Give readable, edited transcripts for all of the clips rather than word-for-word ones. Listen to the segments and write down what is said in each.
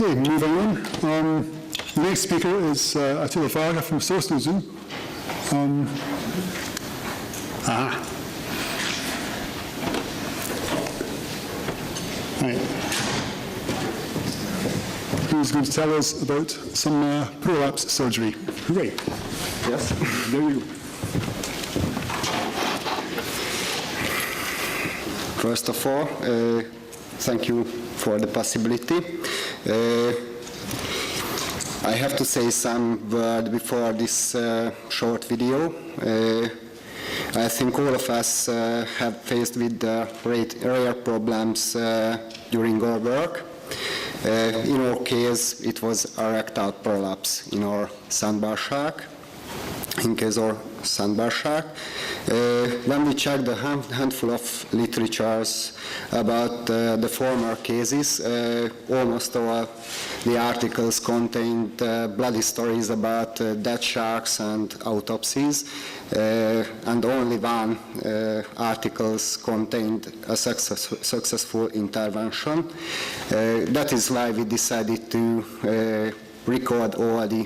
Okay, moving on. The next speaker is A Varga from Social Zoo. Right. Who's going to tell us about some prolapse surgery? Hooray. Yes. There you go. First of all, thank you for the possibility. I have to say some word before this short video. I think all of us have faced with rare problems during our work. In our case, it was a rectal prolapse in our sandbar shark. In case of sandbar shark, when we checked a handful of literatures about the former cases, almost all the articles contained bloody stories about dead sharks and autopsies, and only one article contained a successful intervention. That is why we decided to record all the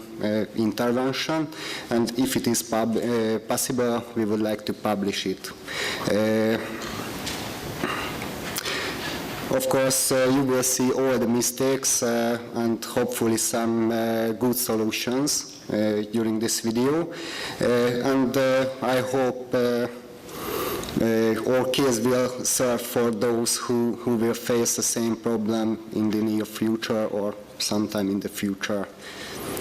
intervention, and if it is possible, we would like to publish it. Of course, you will see all the mistakes and hopefully some good solutions during this video. And I hope our case will serve for those who will face the same problem in the near future or sometime in the future.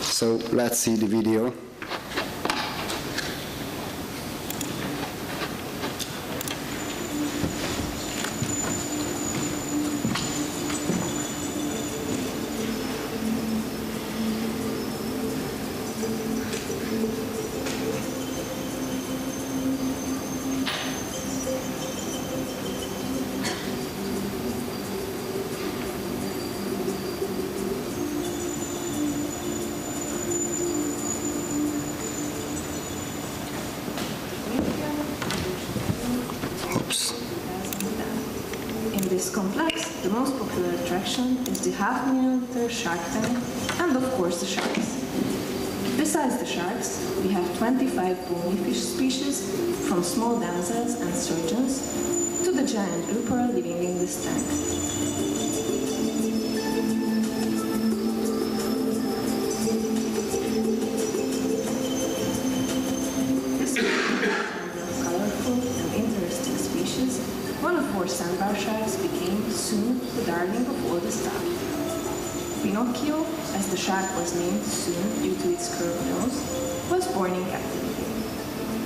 So let's see the video. In this complex, the most popular attraction is the half-milliliter shark tank and, of course, the sharks. Besides the sharks, we have 25 bony fish species, from small damsels and sturgeons to the giant grouper living in this tank. This colorful and interesting species, one of our sandbar sharks became soon the darling of all the staff. Pinocchio, as the shark was named soon due to its curved nose, was born in captivity.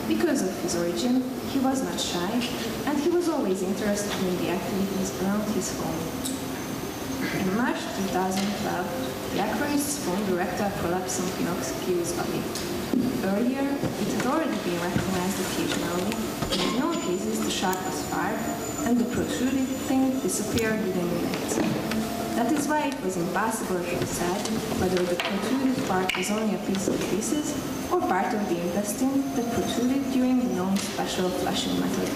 Because of his origin, he was not shy, and he was always interested in the activities around his home. In March 2012, the aquarists found the rectal prolapse on Pinocchio's body. Earlier, it had already been recognized occasionally, and in all cases the shark was fired, and the protruded thing disappeared within minutes. That is why it was impossible to decide whether the protruded part was only a piece of feces or part of the intestine that protruded during the known special flushing method.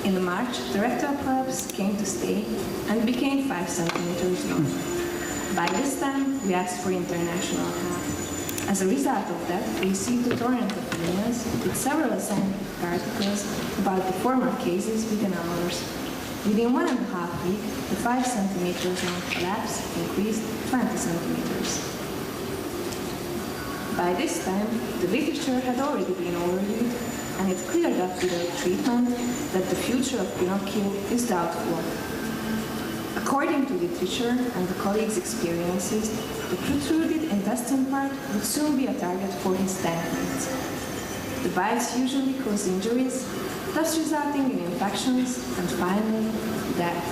In March, the rectal prolapse came to stay and became 5 centimeters long. By this time, we asked for international help. As a result of that, we received a torrent of emails with several scientific articles about the former cases within hours. Within 1.5 weeks, the 5 centimeters long prolapse increased 20 centimeters. By this time, the literature had already been overviewed, and it cleared up without treatment that the future of Pinocchio is doubtful. According to literature and the colleagues' experiences, the protruded intestine part would soon be a target for his tank mates. The bites usually cause injuries, thus resulting in infections and finally, death.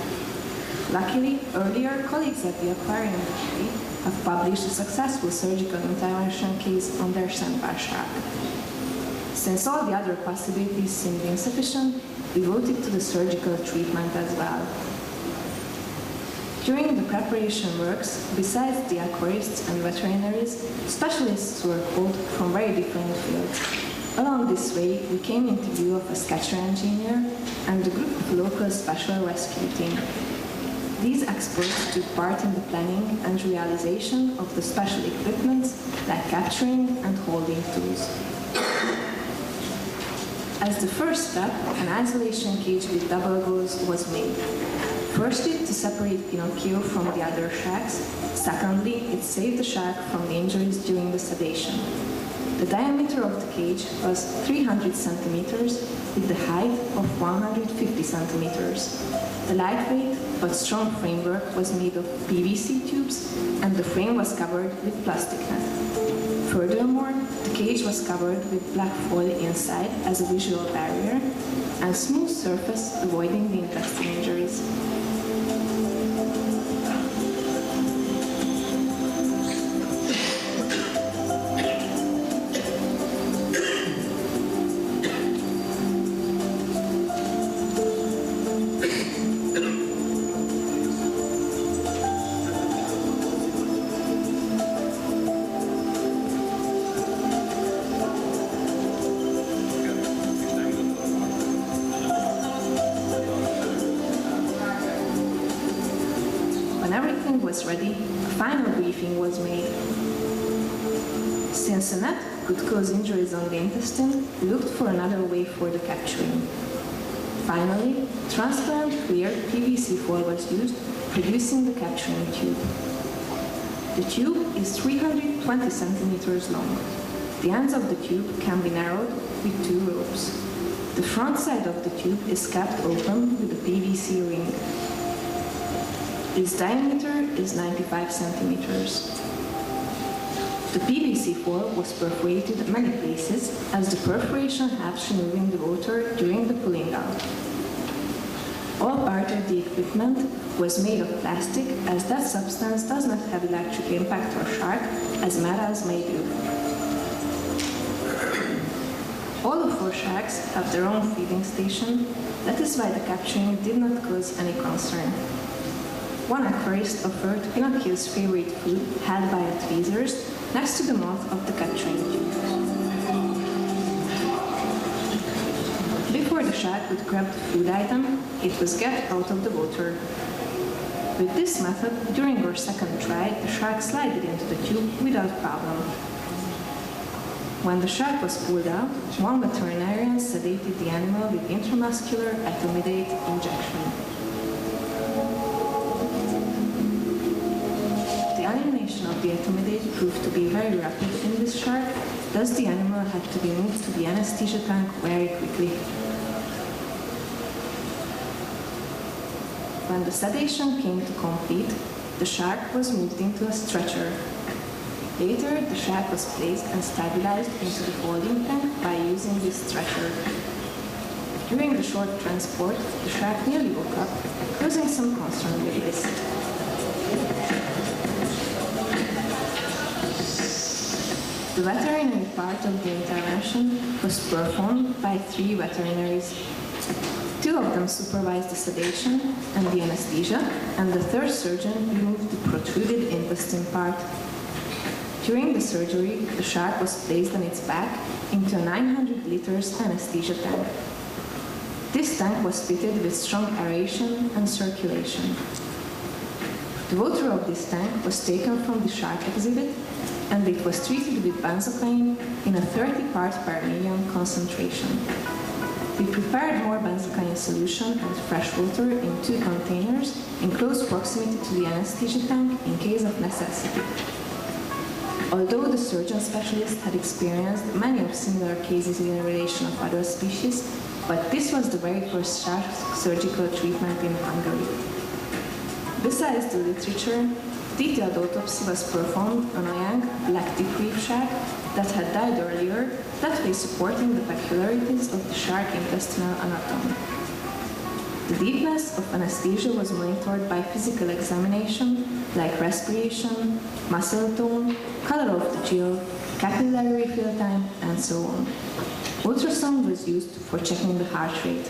Luckily, earlier colleagues at the aquarium industry have published a successful surgical intervention case on their sandbar shark. Since all the other possibilities seemed insufficient, we voted to the surgical treatment as well. During the preparation works, besides the aquarists and veterinaries, specialists were called from very different fields. Along this way, we came into view of a sketcher engineer and a group of local special rescue team. These experts took part in the planning and realization of the special equipment like capturing and holding tools. As the first step, an isolation cage with double gauze was made. Firstly, to separate Pinocchio from the other sharks. Secondly, it saved the shark from the injuries during the sedation. The diameter of the cage was 300 centimeters with the height of 150 centimeters. The lightweight but strong framework was made of PVC tubes and the frame was covered with plastic net. Furthermore, the cage was covered with black foil inside as a visual barrier and smooth surface avoiding the intestine injuries. When everything was ready, a final briefing was made. Since a net could cause injuries on the intestine, we looked for another way for the capturing. Finally, transparent clear PVC foil was used, producing the capturing tube. The tube is 320 centimeters long. The ends of the tube can be narrowed with 2 ropes. The front side of the tube is kept open with a PVC ring. Its diameter is 95 centimeters. The PVC foil was perforated in many places as the perforation helps removing the water during the pulling out. All part of the equipment was made of plastic as that substance does not have electric impact or shock as metals may do. All of our sharks have their own feeding station, that is why the capturing did not cause any concern. One aquarist offered Pinocchio's favorite food held by the tweezers next to the mouth of the capturing tube. Before the shark would grab the food item, it was get out of the water. With this method, during our second try, the shark slided into the tube without problem. When the shark was pulled out, one veterinarian sedated the animal with intramuscular etomidate injection. The elimination of the etomidate proved to be very rapid in this shark, thus the animal had to be moved to the anesthesia tank very quickly. When the sedation came to complete, the shark was moved into a stretcher. Later, the shark was placed and stabilized into the holding tank by using this stretcher. During the short transport, the shark nearly woke up, causing some concern with this. The veterinary part of the intervention was performed by 3 veterinaries. 2 of them supervised the sedation and the anesthesia, and the 3rd surgeon removed the protruded intestine part. During the surgery, the shark was placed on its back into a 900 liters anesthesia tank. This tank was fitted with strong aeration and circulation. The water of this tank was taken from the shark exhibit and it was treated with benzocaine in a 30 parts per million concentration. We prepared more benzocaine solution and fresh water in 2 containers in close proximity to the anesthesia tank in case of necessity. Although the surgeon specialist had experienced many of similar cases in relation of other species, but this was the very first shark surgical treatment in Hungary. Besides the literature, detailed autopsy was performed on a young black tip reef shark that had died earlier, that way supporting the peculiarities of the shark intestinal anatomy. The deepness of anesthesia was monitored by physical examination like respiration, muscle tone, color of the gill, capillary refill time, and so on. Ultrasound was used for checking the heart rate.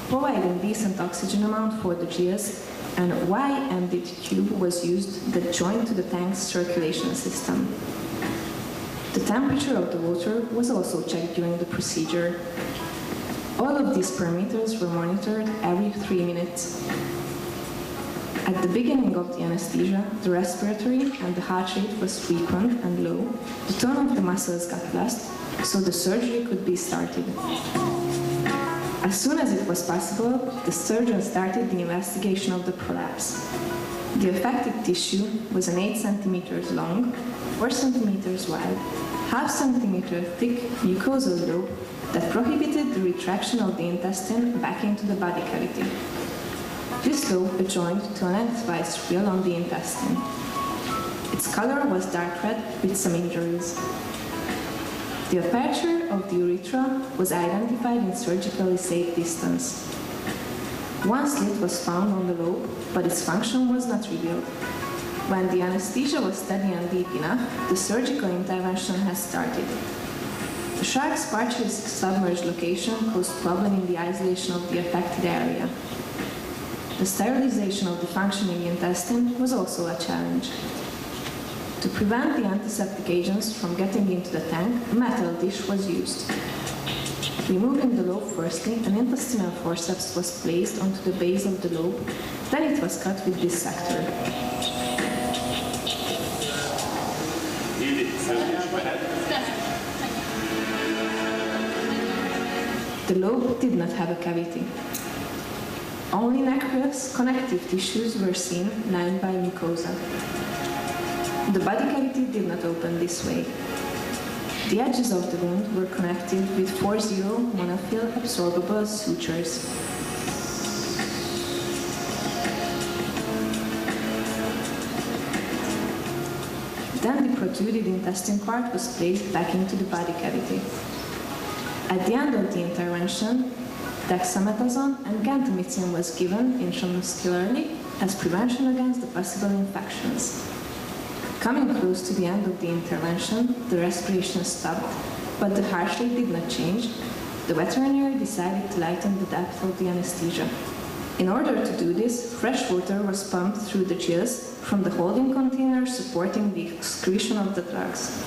Providing decent oxygen amount for the gills, and Y-ended tube was used that joined to the tank's circulation system. The temperature of the water was also checked during the procedure. All of these parameters were monitored every 3 minutes. At the beginning of the anesthesia, the respiratory and the heart rate was frequent and low, the tone of the muscles got lost, so the surgery could be started. As soon as it was possible, the surgeon started the investigation of the prolapse. The affected tissue was an 8 centimeters long, 4 centimeters wide, half centimeter thick mucosal lobe that prohibited the retraction of the intestine back into the body cavity. This lobe adjoined to an lengthwise reel on the intestine. Its color was dark red with some injuries. The aperture of the urethra was identified in surgically safe distance. One slit was found on the lobe, but its function was not revealed. When the anesthesia was steady and deep enough, the surgical intervention has started. The shark's partially submerged location caused problem in the isolation of the affected area. The sterilization of the functioning intestine was also a challenge. To prevent the antiseptic agents from getting into the tank, a metal dish was used. Removing the lobe firstly, an intestinal forceps was placed onto the base of the lobe, then it was cut with this sector. The lobe did not have a cavity. Only nacreous connective tissues were seen lined by mucosa. The body cavity did not open this way. The edges of the wound were connected with 4-0 monofill absorbable sutures. Then the protruded intestine part was placed back into the body cavity. At the end of the intervention, dexamethasone and gentamicin was given intramuscularly as prevention against the possible infections. Coming close to the end of the intervention, the respiration stopped, but the heart rate did not change. The veterinarian decided to lighten the depth of the anesthesia. In order to do this, fresh water was pumped through the gills from the holding container supporting the excretion of the drugs.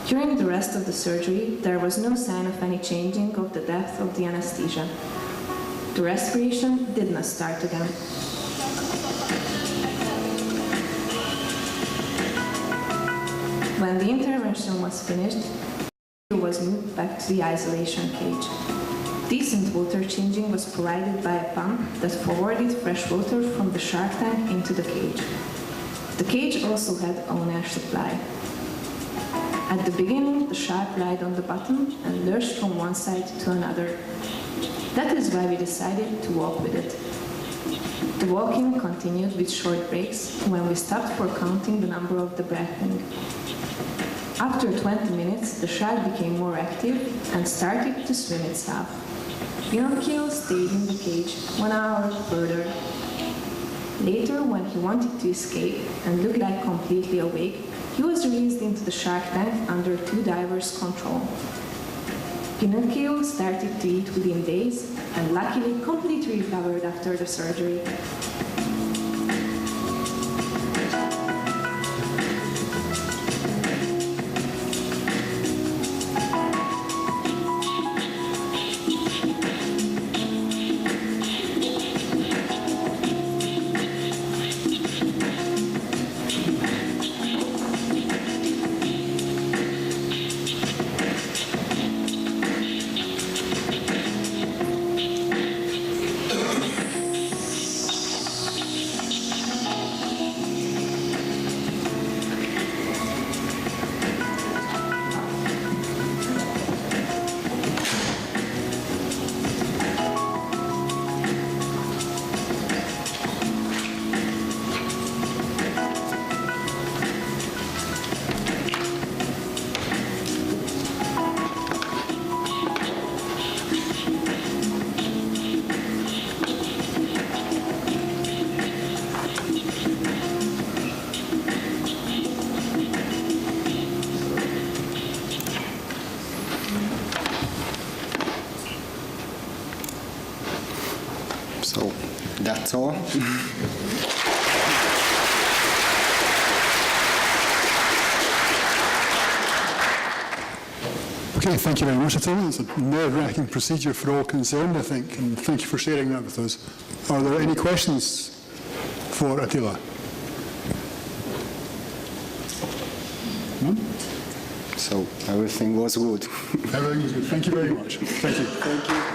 During the rest of the surgery, there was no sign of any changing of the depth of the anesthesia. The respiration did not start again. When the intervention was finished, he was moved back to the isolation cage. Decent water changing was provided by a pump that forwarded fresh water from the shark tank into the cage. The cage also had own air supply. At the beginning, the shark lied on the bottom and lurched from one side to another. That is why we decided to walk with it. The walking continued with short breaks when we stopped for counting the number of the breathing. After 20 minutes, the shark became more active and started to swim itself. Pinocchio stayed in the cage 1 hour further. Later, when he wanted to escape and looked like completely awake, he was released into the shark tank under 2 divers' control. Pinocchio started to eat within days and luckily completely recovered after the surgery. So that's all. Okay, thank you very much. I tell you, it's a nerve-wracking procedure for all concerned, I think, and thank you for sharing that with us. Are there any questions for Attila. So everything was good. Everything is good. Thank you very much. Thank you. Thank you.